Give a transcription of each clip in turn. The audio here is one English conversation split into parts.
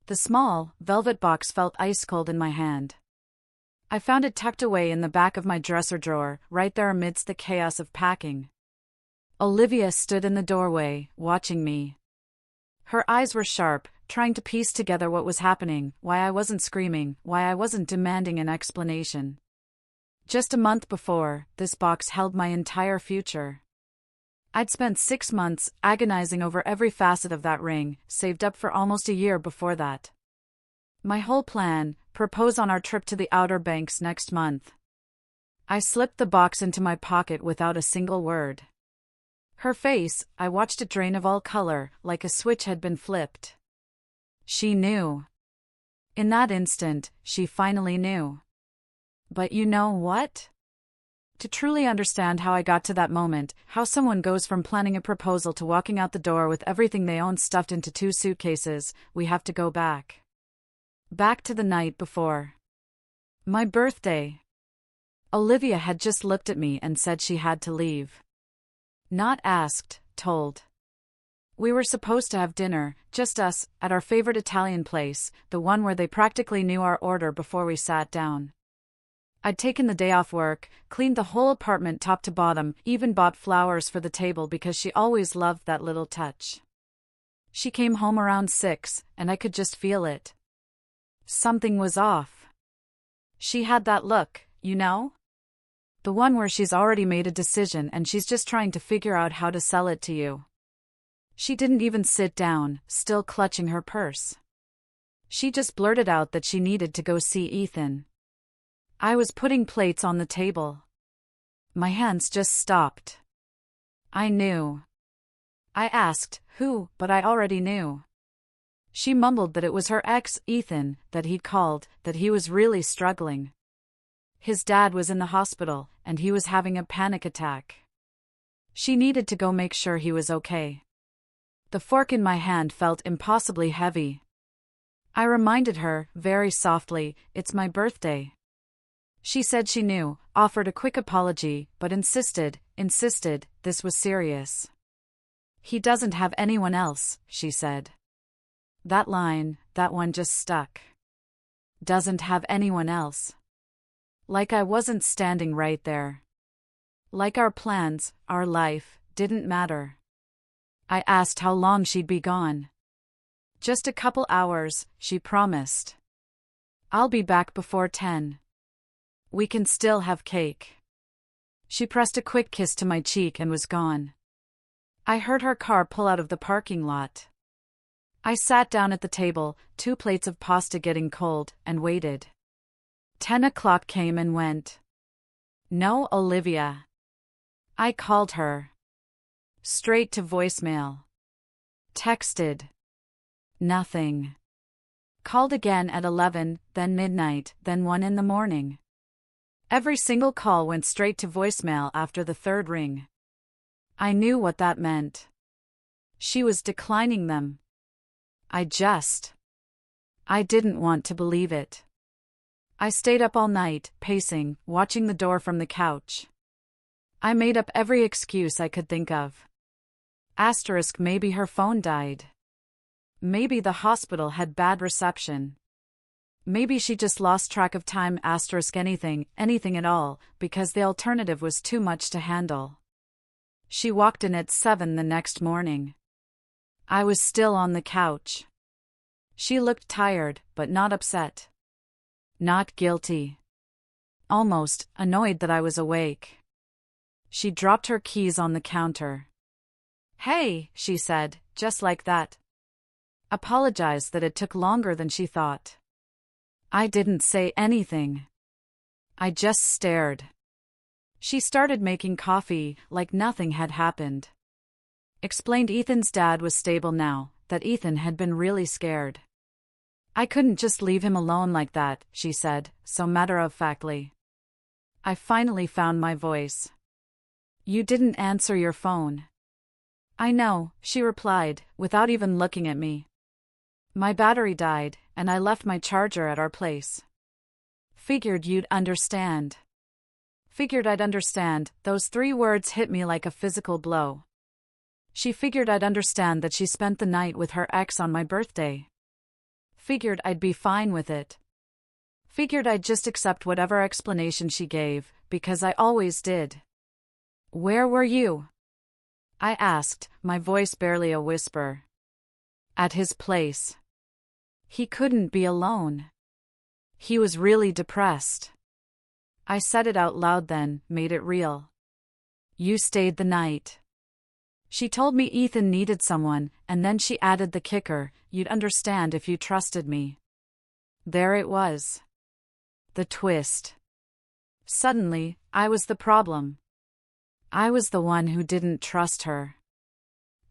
The small, velvet box felt ice-cold in my hand. I found it tucked away in the back of my dresser drawer, right there amidst the chaos of packing. Olivia stood in the doorway, watching me. Her eyes were sharp, trying to piece together what was happening, why I wasn't screaming, why I wasn't demanding an explanation. Just a month before, this box held my entire future. I'd spent 6 months agonizing over every facet of that ring, saved up for almost a year before that. My whole plan: propose on our trip to the Outer Banks next month. I slipped the box into my pocket without a single word. Her face, I watched it drain of all color, like a switch had been flipped. She knew. In that instant, she finally knew. But you know what? To truly understand how I got to that moment, how someone goes from planning a proposal to walking out the door with everything they own stuffed into 2 suitcases, we have to go back. Back to the night before. My birthday. Olivia had just looked at me and said she had to leave. Not asked, told. We were supposed to have dinner, just us, at our favorite Italian place, the one where they practically knew our order before we sat down. I'd taken the day off work, cleaned the whole apartment top to bottom, even bought flowers for the table because she always loved that little touch. She came home around 6, and I could just feel it. Something was off. She had that look, you know? The one where she's already made a decision and she's just trying to figure out how to sell it to you. She didn't even sit down, still clutching her purse. She just blurted out that she needed to go see Ethan. I was putting plates on the table. My hands just stopped. I knew. I asked, who, but I already knew. She mumbled that it was her ex, Ethan, that he'd called, that he was really struggling. His dad was in the hospital, and he was having a panic attack. She needed to go make sure he was okay. The fork in my hand felt impossibly heavy. I reminded her, very softly, it's my birthday. She said she knew, offered a quick apology, but insisted this was serious. He doesn't have anyone else, she said. That line, that one just stuck. Doesn't have anyone else. Like I wasn't standing right there. Like our plans, our life, didn't matter. I asked how long she'd be gone. Just a couple hours, she promised. I'll be back before 10. We can still have cake. She pressed a quick kiss to my cheek and was gone. I heard her car pull out of the parking lot. I sat down at the table, 2 plates of pasta getting cold, and waited. 10 o'clock came and went. No Olivia. I called her. Straight to voicemail. Texted. Nothing. Called again at 11, then midnight, then 1 in the morning. Every single call went straight to voicemail after the 3rd ring. I knew what that meant. She was declining them. I didn't want to believe it. I stayed up all night, pacing, watching the door from the couch. I made up every excuse I could think of. Maybe her phone died. Maybe the hospital had bad reception. Maybe she just lost track of time. Anything at all, because the alternative was too much to handle. She walked in at 7 the next morning. I was still on the couch. She looked tired, but not upset. Not guilty. Almost annoyed that I was awake. She dropped her keys on the counter. Hey, she said, just like that. Apologized that it took longer than she thought. I didn't say anything. I just stared. She started making coffee, like nothing had happened. Explained Ethan's dad was stable now, that Ethan had been really scared. I couldn't just leave him alone like that, she said, so matter-of-factly. I finally found my voice. You didn't answer your phone. I know, she replied, without even looking at me. My battery died, and I left my charger at our place. Figured you'd understand. Figured I'd understand. Those 3 words hit me like a physical blow. She figured I'd understand that she spent the night with her ex on my birthday. Figured I'd be fine with it. Figured I'd just accept whatever explanation she gave, because I always did. Where were you? I asked, my voice barely a whisper. At his place. He couldn't be alone. He was really depressed. I said it out loud then, made it real. You stayed the night. She told me Ethan needed someone, and then she added the kicker, you'd understand if you trusted me. There it was. The twist. Suddenly, I was the problem. I was the one who didn't trust her.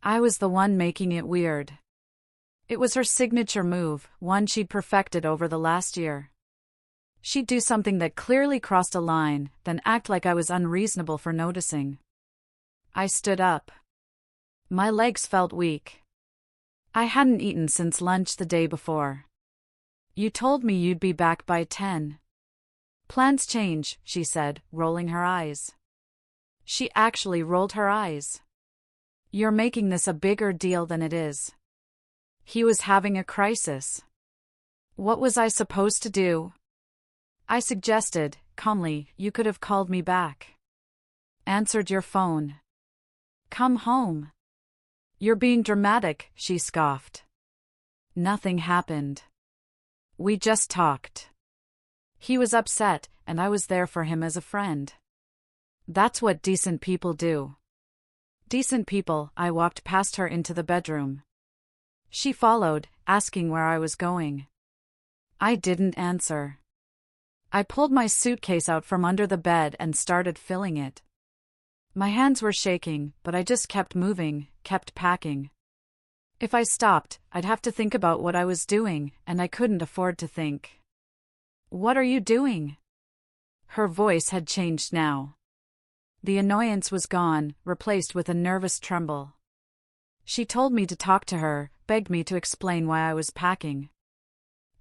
I was the one making it weird. It was her signature move, one she'd perfected over the last year. She'd do something that clearly crossed a line, then act like I was unreasonable for noticing. I stood up. My legs felt weak. I hadn't eaten since lunch the day before. You told me you'd be back by 10. Plans change, she said, rolling her eyes. She actually rolled her eyes. You're making this a bigger deal than it is. He was having a crisis. What was I supposed to do? I suggested, calmly, you could have called me back. Answered your phone. Come home. You're being dramatic, she scoffed. Nothing happened. We just talked. He was upset, and I was there for him as a friend. That's what decent people do. Decent people. I walked past her into the bedroom. She followed, asking where I was going. I didn't answer. I pulled my suitcase out from under the bed and started filling it. My hands were shaking, but I just kept moving, kept packing. If I stopped, I'd have to think about what I was doing, and I couldn't afford to think. What are you doing? Her voice had changed now. The annoyance was gone, replaced with a nervous tremble. She told me to talk to her, begged me to explain why I was packing.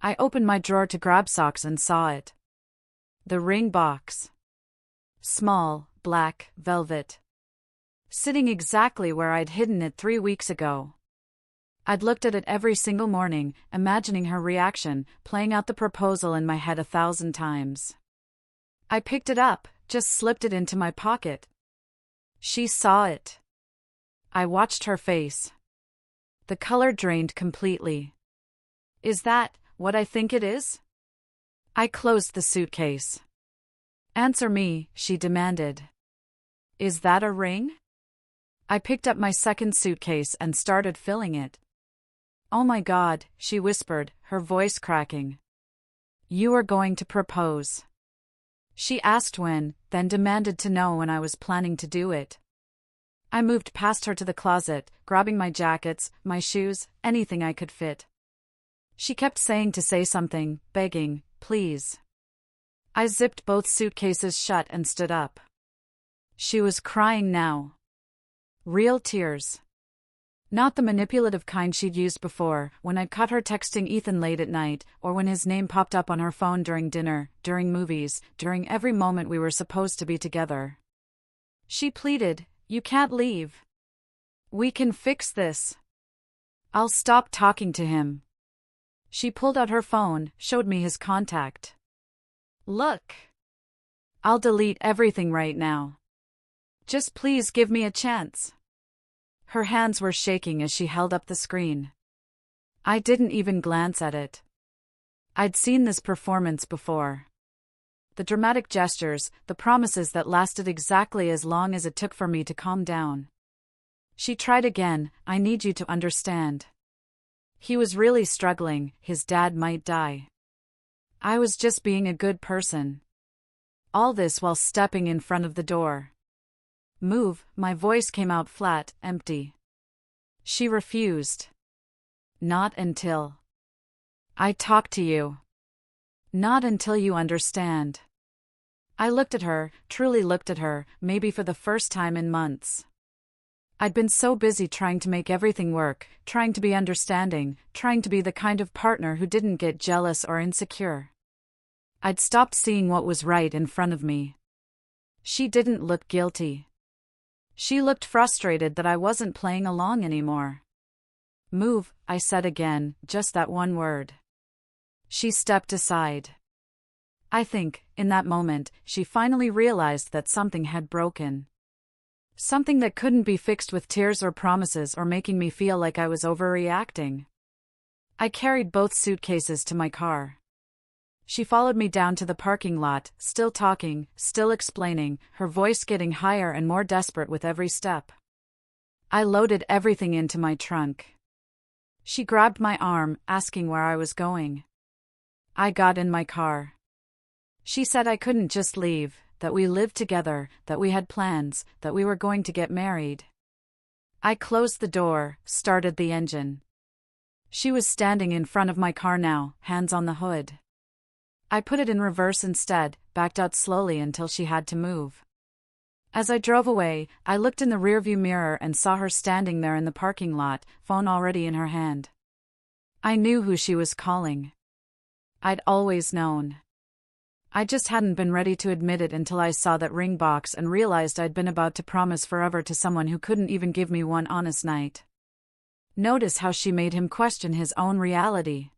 I opened my drawer to grab socks and saw it. The ring box. Small, black, velvet. Sitting exactly where I'd hidden it 3 weeks ago. I'd looked at it every single morning, imagining her reaction, playing out the proposal in my head 1,000 times. I picked it up, just slipped it into my pocket. She saw it. I watched her face. The color drained completely. Is that what I think it is? I closed the suitcase. Answer me, she demanded. Is that a ring? I picked up my second suitcase and started filling it. Oh my God, she whispered, her voice cracking. You are going to propose. She asked when, then demanded to know when I was planning to do it. I moved past her to the closet, grabbing my jackets, my shoes, anything I could fit. She kept saying to say something, begging, please. I zipped both suitcases shut and stood up. She was crying now. Real tears. Not the manipulative kind she'd used before, when I'd caught her texting Ethan late at night, or when his name popped up on her phone during dinner, during movies, during every moment we were supposed to be together. She pleaded, you can't leave. We can fix this. I'll stop talking to him. She pulled out her phone, showed me his contact. Look. I'll delete everything right now. Just please give me a chance. Her hands were shaking as she held up the screen. I didn't even glance at it. I'd seen this performance before. The dramatic gestures, the promises that lasted exactly as long as it took for me to calm down. She tried again, I need you to understand. He was really struggling, his dad might die. I was just being a good person. All this while stepping in front of the door. Move, my voice came out flat, empty. She refused. Not until I talk to you. Not until you understand. I looked at her, truly looked at her, maybe for the first time in months. I'd been so busy trying to make everything work, trying to be understanding, trying to be the kind of partner who didn't get jealous or insecure. I'd stopped seeing what was right in front of me. She didn't look guilty. She looked frustrated that I wasn't playing along anymore. Move, I said again, just that one word. She stepped aside. I think, in that moment, she finally realized that something had broken. Something that couldn't be fixed with tears or promises or making me feel like I was overreacting. I carried both suitcases to my car. She followed me down to the parking lot, still talking, still explaining, her voice getting higher and more desperate with every step. I loaded everything into my trunk. She grabbed my arm, asking where I was going. I got in my car. She said I couldn't just leave, that we lived together, that we had plans, that we were going to get married. I closed the door, started the engine. She was standing in front of my car now, hands on the hood. I put it in reverse instead, backed out slowly until she had to move. As I drove away, I looked in the rearview mirror and saw her standing there in the parking lot, phone already in her hand. I knew who she was calling. I'd always known. I just hadn't been ready to admit it until I saw that ring box and realized I'd been about to promise forever to someone who couldn't even give me one honest night. Notice how she made him question his own reality.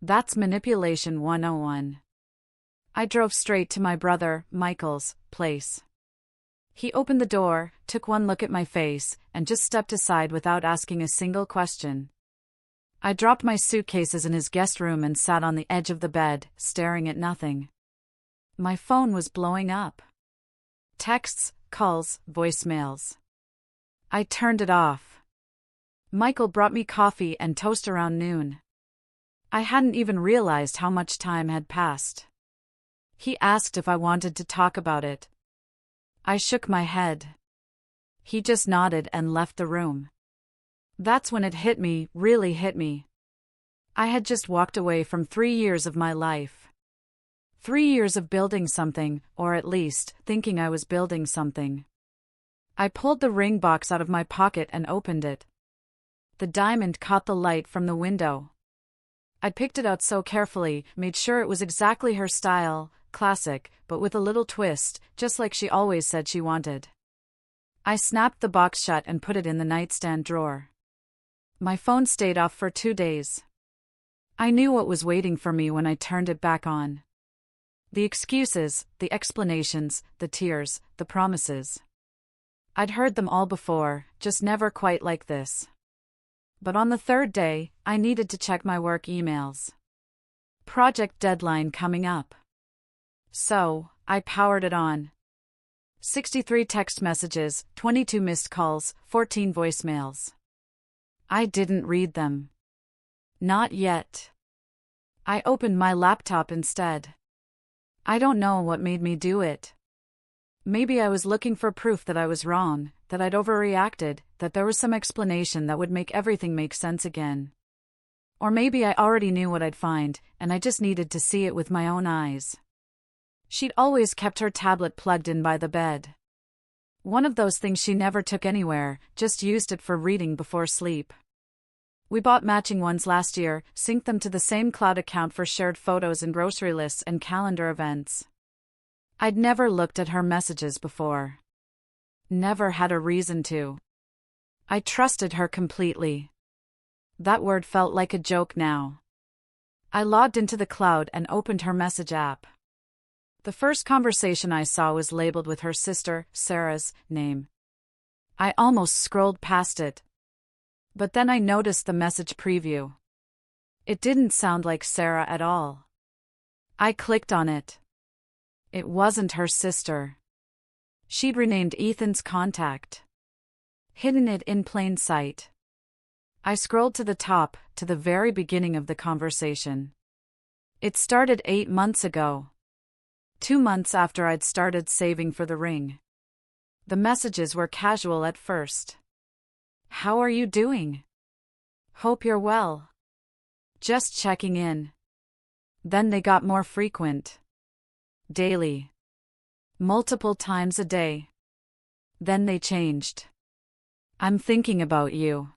That's manipulation 101. I drove straight to my brother, Michael's, place. He opened the door, took one look at my face, and just stepped aside without asking a single question. I dropped my suitcases in his guest room and sat on the edge of the bed, staring at nothing. My phone was blowing up. Texts, calls, voicemails. I turned it off. Michael brought me coffee and toast around noon. I hadn't even realized how much time had passed. He asked if I wanted to talk about it. I shook my head. He just nodded and left the room. That's when it hit me, really hit me. I had just walked away from 3 years of my life. 3 years of building something, or at least, thinking I was building something. I pulled the ring box out of my pocket and opened it. The diamond caught the light from the window. I picked it out so carefully, made sure it was exactly her style, classic, but with a little twist, just like she always said she wanted. I snapped the box shut and put it in the nightstand drawer. My phone stayed off for 2 days. I knew what was waiting for me when I turned it back on. The excuses, the explanations, the tears, the promises. I'd heard them all before, just never quite like this. But on the 3rd day, I needed to check my work emails. Project deadline coming up. So, I powered it on. 63 text messages, 22 missed calls, 14 voicemails. I didn't read them. Not yet. I opened my laptop instead. I don't know what made me do it. Maybe I was looking for proof that I was wrong, that I'd overreacted, that there was some explanation that would make everything make sense again. Or maybe I already knew what I'd find, and I just needed to see it with my own eyes. She'd always kept her tablet plugged in by the bed. One of those things she never took anywhere, just used it for reading before sleep. We bought matching ones last year, synced them to the same cloud account for shared photos and grocery lists and calendar events. I'd never looked at her messages before. Never had a reason to. I trusted her completely. That word felt like a joke now. I logged into the cloud and opened her message app. The first conversation I saw was labeled with her sister, Sarah's, name. I almost scrolled past it. But then I noticed the message preview. It didn't sound like Sarah at all. I clicked on it. It wasn't her sister. She'd renamed Ethan's contact. Hidden it in plain sight. I scrolled to the top, to the very beginning of the conversation. It started 8 months ago. 2 months after I'd started saving for the ring. The messages were casual at first. How are you doing? Hope you're well. Just checking in. Then they got more frequent. Daily. Multiple times a day. Then they changed. I'm thinking about you.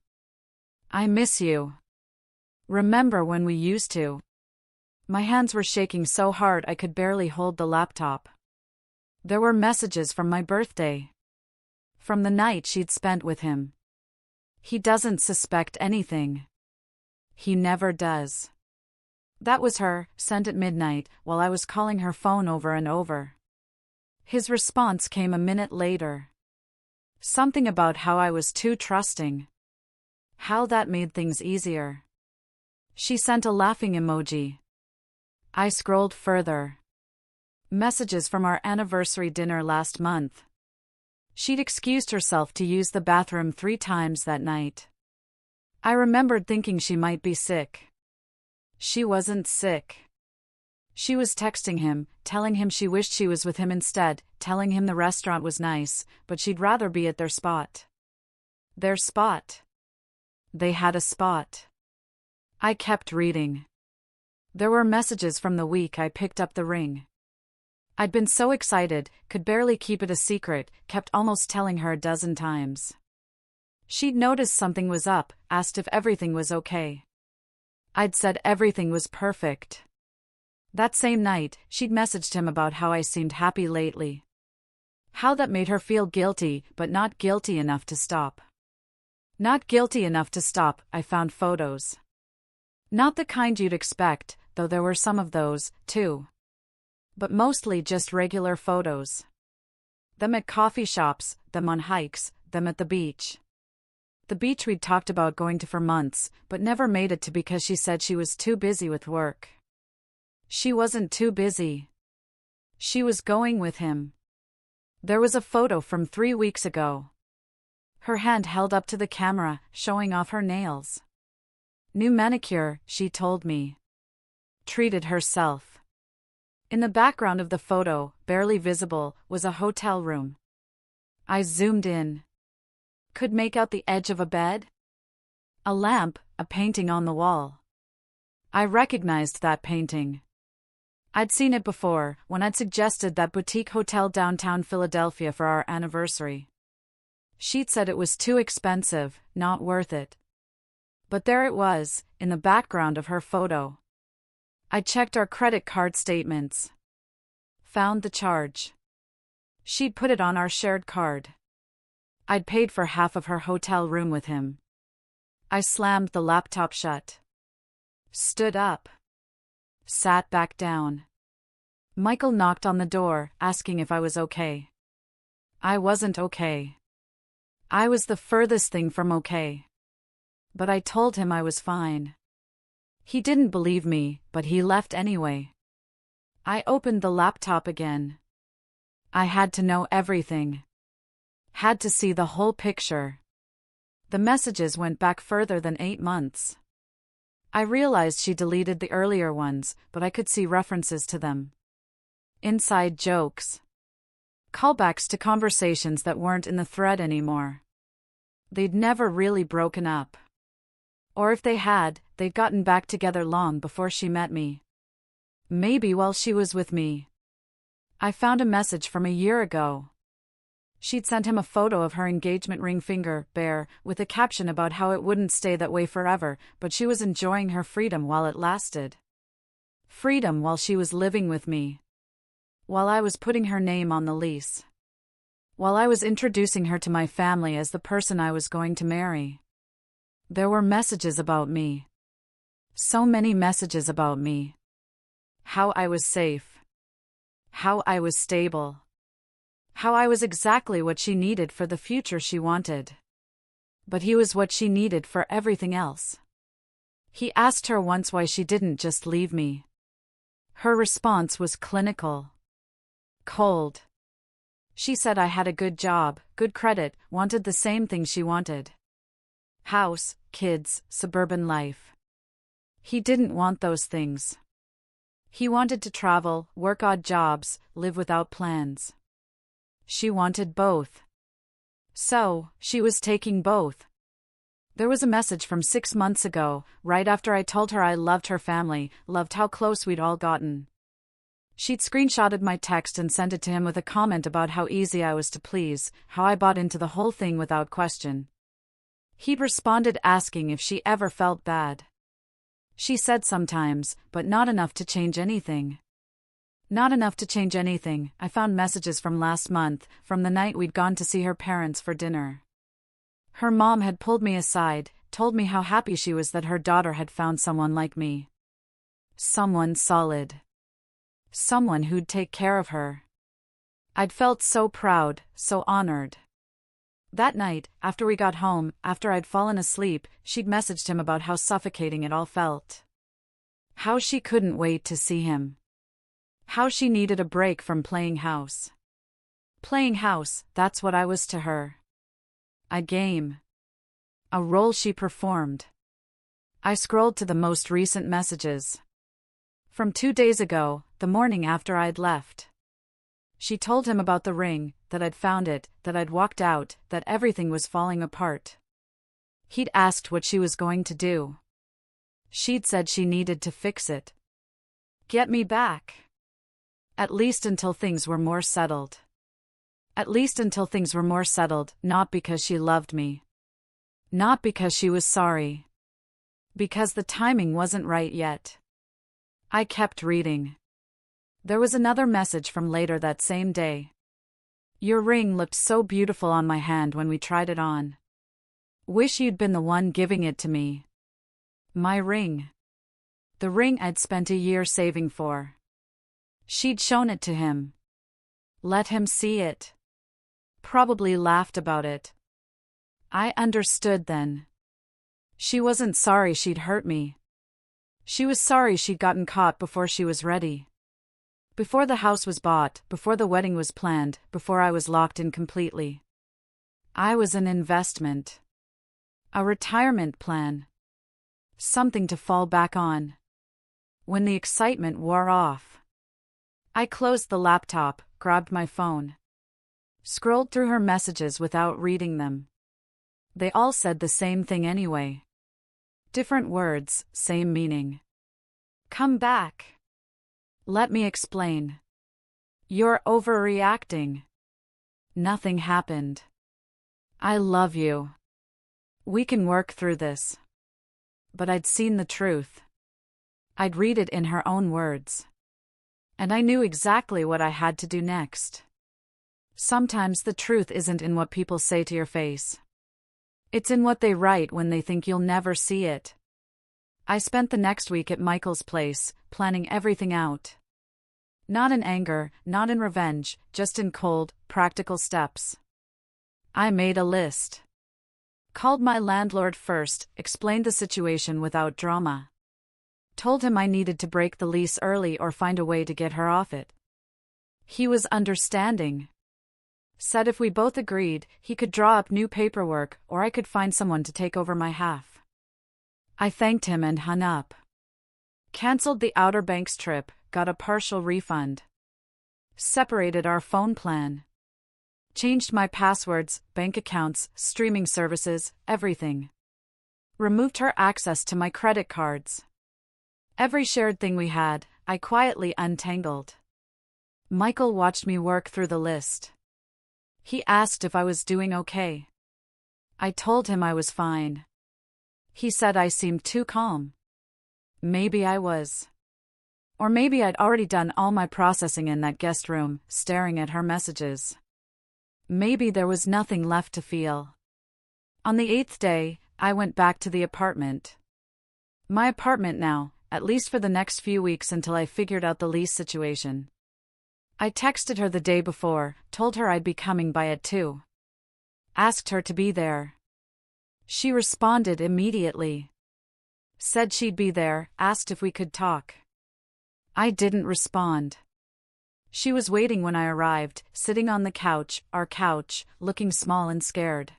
I miss you. Remember when we used to? My hands were shaking so hard I could barely hold the laptop. There were messages from my birthday. From the night she'd spent with him. He doesn't suspect anything. He never does. That was her, sent at midnight, while I was calling her phone over and over. His response came a minute later. Something about how I was too trusting. How that made things easier. She sent a laughing emoji. I scrolled further. Messages from our anniversary dinner last month. She'd excused herself to use the bathroom 3 times that night. I remembered thinking she might be sick. She wasn't sick. She was texting him, telling him she wished she was with him instead, telling him the restaurant was nice, but she'd rather be at their spot. Their spot. They had a spot. I kept reading. There were messages from the week I picked up the ring. I'd been so excited, could barely keep it a secret, kept almost telling her a dozen times. She'd noticed something was up, asked if everything was okay. I'd said everything was perfect. That same night, she'd messaged him about how I seemed happy lately. How that made her feel guilty, but not guilty enough to stop. Not guilty enough to stop. I found photos. Not the kind you'd expect, though there were some of those, too. But mostly just regular photos. Them at coffee shops, them on hikes, them at the beach. The beach we'd talked about going to for months, but never made it to because she said she was too busy with work. She wasn't too busy. She was going with him. There was a photo from 3 weeks ago. Her hand held up to the camera, showing off her nails. New manicure, she told me. Treated herself. In the background of the photo, barely visible, was a hotel room. I zoomed in. Could make out the edge of a bed? A lamp, a painting on the wall. I recognized that painting. I'd seen it before, when I'd suggested that boutique hotel downtown Philadelphia for our anniversary. She'd said it was too expensive, not worth it. But there it was, in the background of her photo. I checked our credit card statements. Found the charge. She'd put it on our shared card. I'd paid for half of her hotel room with him. I slammed the laptop shut. Stood up. Sat back down. Michael knocked on the door, asking if I was okay. I wasn't okay. I was the furthest thing from okay. But I told him I was fine. He didn't believe me, but he left anyway. I opened the laptop again. I had to know everything. Had to see the whole picture. The messages went back further than 8 months. I realized she deleted the earlier ones, but I could see references to them. Inside jokes. Callbacks to conversations that weren't in the thread anymore. They'd never really broken up. Or if they had, they'd gotten back together long before she met me. Maybe while she was with me. I found a message from a year ago. She'd sent him a photo of her engagement ring finger, bare, with a caption about how it wouldn't stay that way forever, but she was enjoying her freedom while it lasted. Freedom while she was living with me. While I was putting her name on the lease. While I was introducing her to my family as the person I was going to marry. There were messages about me. So many messages about me. How I was safe. How I was stable. How I was exactly what she needed for the future she wanted. But he was what she needed for everything else. He asked her once why she didn't just leave me. Her response was clinical. Cold. She said I had a good job, good credit, wanted the same thing she wanted. House, kids, suburban life. He didn't want those things. He wanted to travel, work odd jobs, live without plans. She wanted both. So, she was taking both. There was a message from 6 months ago, right after I told her I loved her family, loved how close we'd all gotten. She'd screenshotted my text and sent it to him with a comment about how easy I was to please, how I bought into the whole thing without question. He'd responded asking if she ever felt bad. She said sometimes, but not enough to change anything. Not enough to change anything. I found messages from last month, from the night we'd gone to see her parents for dinner. Her mom had pulled me aside, told me how happy she was that her daughter had found someone like me. Someone solid. Someone who'd take care of her. I'd felt so proud, so honored. That night, after we got home, after I'd fallen asleep, she'd messaged him about how suffocating it all felt. How she couldn't wait to see him. How she needed a break from playing house. Playing house, that's what I was to her. A game. A role she performed. I scrolled to the most recent messages. From 2 days ago, the morning after I'd left. She told him about the ring, that I'd found it, that I'd walked out, that everything was falling apart. He'd asked what she was going to do. She'd said she needed to fix it. Get me back. At least until things were more settled. At least until things were more settled, not because she loved me. Not because she was sorry. Because the timing wasn't right yet. I kept reading. There was another message from later that same day. Your ring looked so beautiful on my hand when we tried it on. Wish you'd been the one giving it to me. My ring. The ring I'd spent a year saving for. She'd shown it to him. Let him see it. Probably laughed about it. I understood then. She wasn't sorry she'd hurt me. She was sorry she'd gotten caught before she was ready. Before the house was bought, before the wedding was planned, before I was locked in completely. I was an investment. A retirement plan. Something to fall back on. When the excitement wore off. I closed the laptop, grabbed my phone. Scrolled through her messages without reading them. They all said the same thing anyway. Different words, same meaning. Come back. Let me explain. You're overreacting. Nothing happened. I love you. We can work through this. But I'd seen the truth. I'd read it in her own words. And I knew exactly what I had to do next. Sometimes the truth isn't in what people say to your face. It's in what they write when they think you'll never see it. I spent the next week at Michael's place, planning everything out. Not in anger, not in revenge, just in cold, practical steps. I made a list. Called my landlord first, explained the situation without drama. Told him I needed to break the lease early or find a way to get her off it. He was understanding. Said if we both agreed, he could draw up new paperwork, or I could find someone to take over my half. I thanked him and hung up. Cancelled the Outer Banks trip, got a partial refund. Separated our phone plan. Changed my passwords, bank accounts, streaming services, everything. Removed her access to my credit cards. Every shared thing we had, I quietly untangled. Michael watched me work through the list. He asked if I was doing okay. I told him I was fine. He said I seemed too calm. Maybe I was. Or maybe I'd already done all my processing in that guest room, staring at her messages. Maybe there was nothing left to feel. On the 8th day, I went back to the apartment. My apartment now, at least for the next few weeks until I figured out the lease situation. I texted her the day before, told her I'd be coming by at 2. Asked her to be there. She responded immediately. Said she'd be there, asked if we could talk. I didn't respond. She was waiting when I arrived, sitting on the couch, our couch, looking small and scared.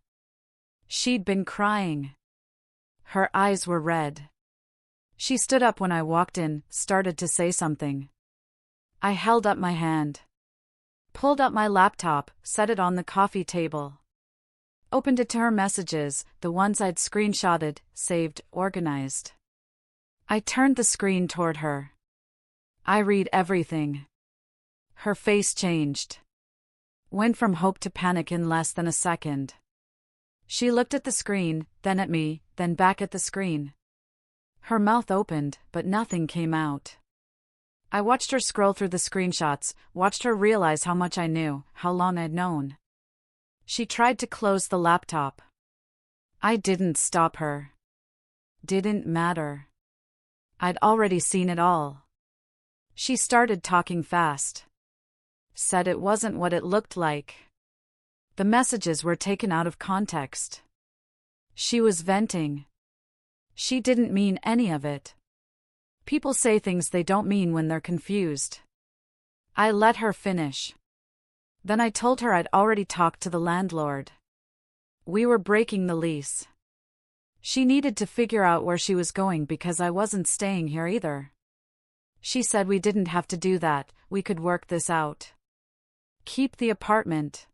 She'd been crying. Her eyes were red. She stood up when I walked in, started to say something. I held up my hand. Pulled up my laptop, set it on the coffee table. Opened it to her messages, the ones I'd screenshotted, saved, organized. I turned the screen toward her. I read everything. Her face changed. Went from hope to panic in less than a second. She looked at the screen, then at me, then back at the screen. Her mouth opened, but nothing came out. I watched her scroll through the screenshots, watched her realize how much I knew, how long I'd known. She tried to close the laptop. I didn't stop her. Didn't matter. I'd already seen it all. She started talking fast. Said it wasn't what it looked like. The messages were taken out of context. She was venting. She didn't mean any of it. People say things they don't mean when they're confused. I let her finish. Then I told her I'd already talked to the landlord. We were breaking the lease. She needed to figure out where she was going because I wasn't staying here either. She said we didn't have to do that, we could work this out. Keep the apartment.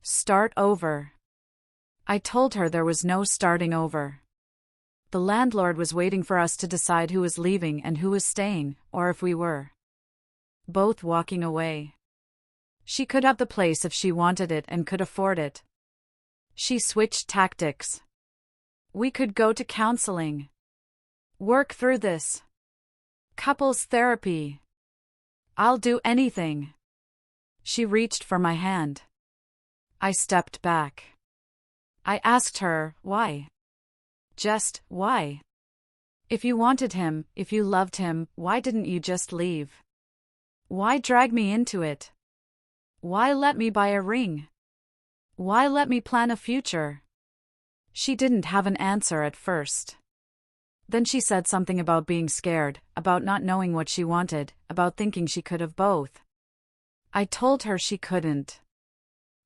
Start over. I told her there was no starting over. The landlord was waiting for us to decide who was leaving and who was staying, or if we were both walking away. She could have the place if she wanted it and could afford it. She switched tactics. We could go to counseling. Work through this. Couples therapy. I'll do anything. She reached for my hand. I stepped back. I asked her, why? Just, why? If you wanted him, if you loved him, why didn't you just leave? Why drag me into it? Why let me buy a ring? Why let me plan a future? She didn't have an answer at first. Then she said something about being scared, about not knowing what she wanted, about thinking she could have both. I told her she couldn't.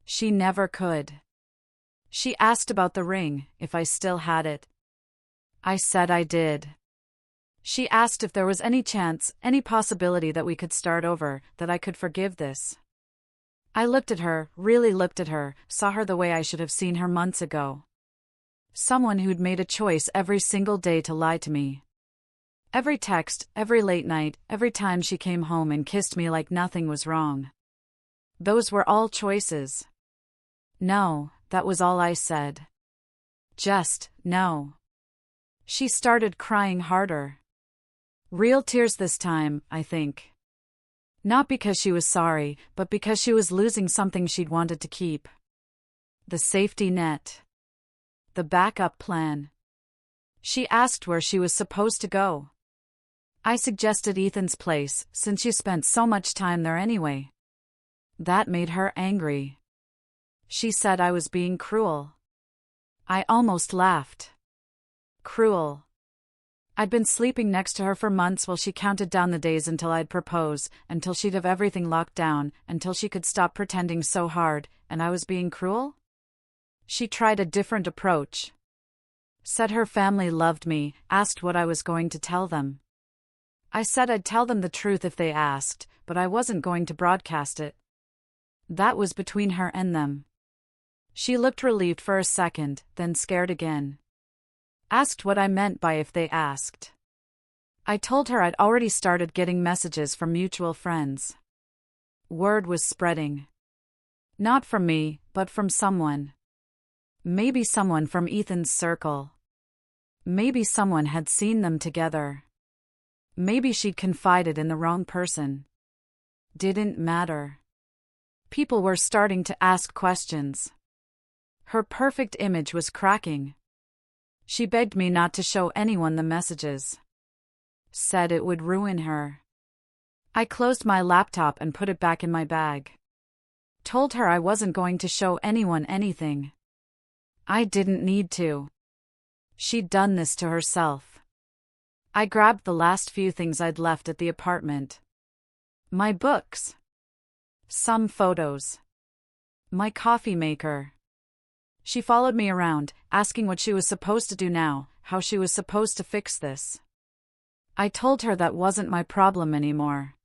She never could. She asked about the ring, if I still had it. I said I did. She asked if there was any chance, any possibility that we could start over, that I could forgive this. I looked at her, really looked at her, saw her the way I should have seen her months ago. Someone who'd made a choice every single day to lie to me. Every text, every late night, every time she came home and kissed me like nothing was wrong. Those were all choices. No, that was all I said. Just, no. She started crying harder. Real tears this time, I think. Not because she was sorry, but because she was losing something she'd wanted to keep. The safety net. The backup plan. She asked where she was supposed to go. I suggested Ethan's place, since she spent so much time there anyway. That made her angry. She said I was being cruel. I almost laughed. Cruel. I'd been sleeping next to her for months while she counted down the days until I'd propose, until she'd have everything locked down, until she could stop pretending so hard, and I was being cruel? She tried a different approach. Said her family loved me, asked what I was going to tell them. I said I'd tell them the truth if they asked, but I wasn't going to broadcast it. That was between her and them. She looked relieved for a second, then scared again. Asked what I meant by if they asked. I told her I'd already started getting messages from mutual friends. Word was spreading. Not from me, but from someone. Maybe someone from Ethan's circle. Maybe someone had seen them together. Maybe she'd confided in the wrong person. Didn't matter. People were starting to ask questions. Her perfect image was cracking. She begged me not to show anyone the messages. Said it would ruin her. I closed my laptop and put it back in my bag. Told her I wasn't going to show anyone anything. I didn't need to. She'd done this to herself. I grabbed the last few things I'd left at the apartment. My books. Some photos. My coffee maker. She followed me around, asking what she was supposed to do now, how she was supposed to fix this. I told her that wasn't my problem anymore.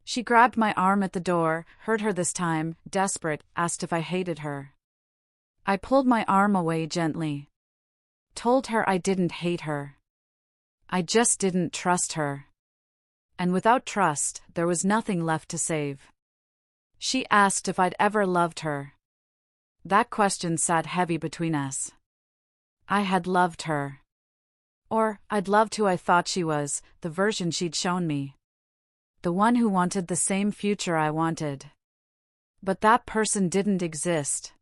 She grabbed my arm at the door, heard her this time, desperate, asked if I hated her. I pulled my arm away gently. Told her I didn't hate her. I just didn't trust her. And without trust, there was nothing left to save. She asked if I'd ever loved her. That question sat heavy between us. I had loved her. Or, I'd loved who I thought she was, the version she'd shown me. The one who wanted the same future I wanted. But that person didn't exist.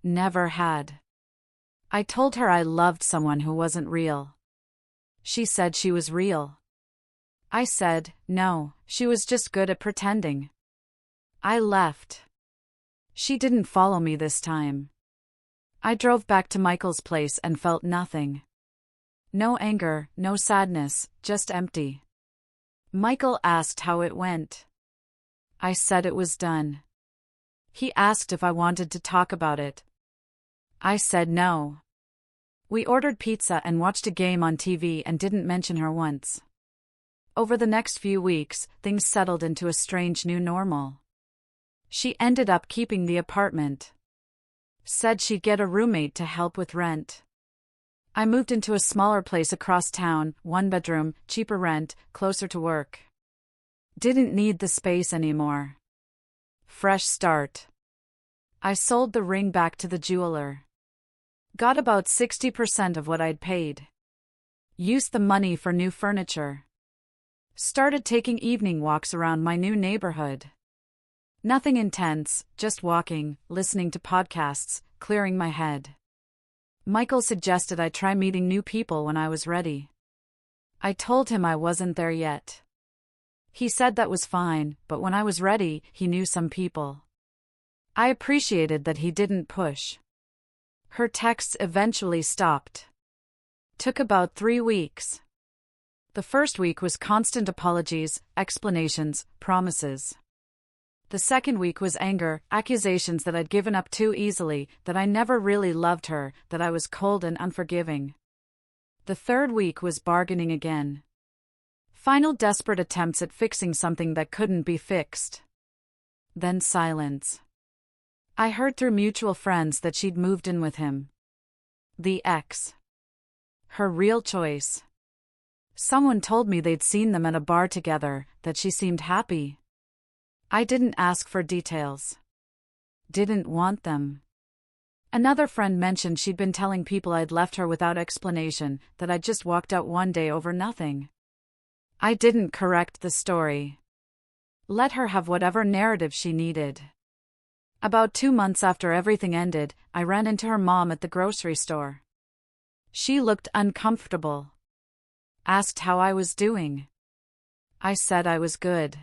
Never had. I told her I loved someone who wasn't real. She said she was real. I said, no, she was just good at pretending. I left. She didn't follow me this time. I drove back to Michael's place and felt nothing. No anger, no sadness, just empty. Michael asked how it went. I said it was done. He asked if I wanted to talk about it. I said no. We ordered pizza and watched a game on TV and didn't mention her once. Over the next few weeks, things settled into a strange new normal. She ended up keeping the apartment. Said she'd get a roommate to help with rent. I moved into a smaller place across town, 1 bedroom, cheaper rent, closer to work. Didn't need the space anymore. Fresh start. I sold the ring back to the jeweler. Got about 60% of what I'd paid. Used the money for new furniture. Started taking evening walks around my new neighborhood. Nothing intense, just walking, listening to podcasts, clearing my head. Michael suggested I try meeting new people when I was ready. I told him I wasn't there yet. He said that was fine, but when I was ready, he knew some people. I appreciated that he didn't push. Her texts eventually stopped. Took about 3 weeks. The first week was constant apologies, explanations, promises. The second week was anger, accusations that I'd given up too easily, that I never really loved her, that I was cold and unforgiving. The third week was bargaining again. Final desperate attempts at fixing something that couldn't be fixed. Then silence. I heard through mutual friends that she'd moved in with him. The ex. Her real choice. Someone told me they'd seen them at a bar together, that she seemed happy. I didn't ask for details. Didn't want them. Another friend mentioned she'd been telling people I'd left her without explanation, that I'd just walked out one day over nothing. I didn't correct the story. Let her have whatever narrative she needed. About 2 months after everything ended, I ran into her mom at the grocery store. She looked uncomfortable. Asked how I was doing. I said I was good.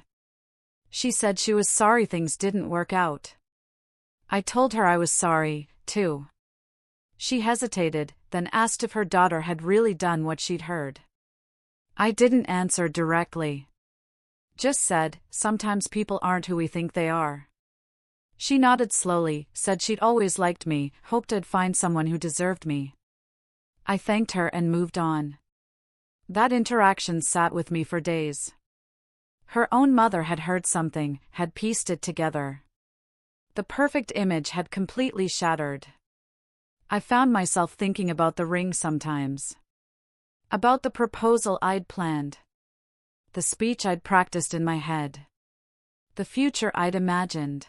She said she was sorry things didn't work out. I told her I was sorry, too. She hesitated, then asked if her daughter had really done what she'd heard. I didn't answer directly. Just said, sometimes people aren't who we think they are. She nodded slowly, said she'd always liked me, hoped I'd find someone who deserved me. I thanked her and moved on. That interaction sat with me for days. Her own mother had heard something, had pieced it together. The perfect image had completely shattered. I found myself thinking about the ring sometimes. About the proposal I'd planned. The speech I'd practiced in my head. The future I'd imagined.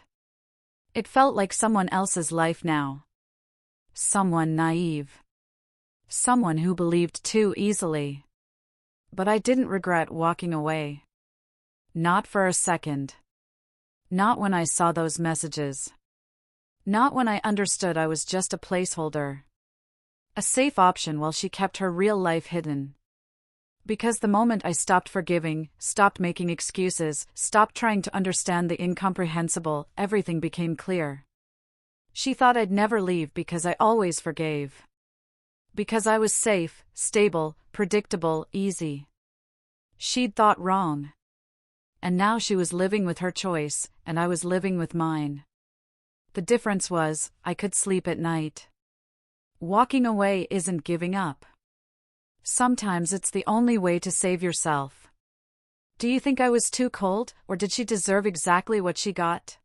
It felt like someone else's life now. Someone naive. Someone who believed too easily. But I didn't regret walking away. Not for a second. Not when I saw those messages. Not when I understood I was just a placeholder. A safe option while she kept her real life hidden. Because the moment I stopped forgiving, stopped making excuses, stopped trying to understand the incomprehensible, everything became clear. She thought I'd never leave because I always forgave. Because I was safe, stable, predictable, easy. She'd thought wrong. And now she was living with her choice, and I was living with mine. The difference was, I could sleep at night. Walking away isn't giving up. Sometimes it's the only way to save yourself. Do you think I was too cold, or did she deserve exactly what she got?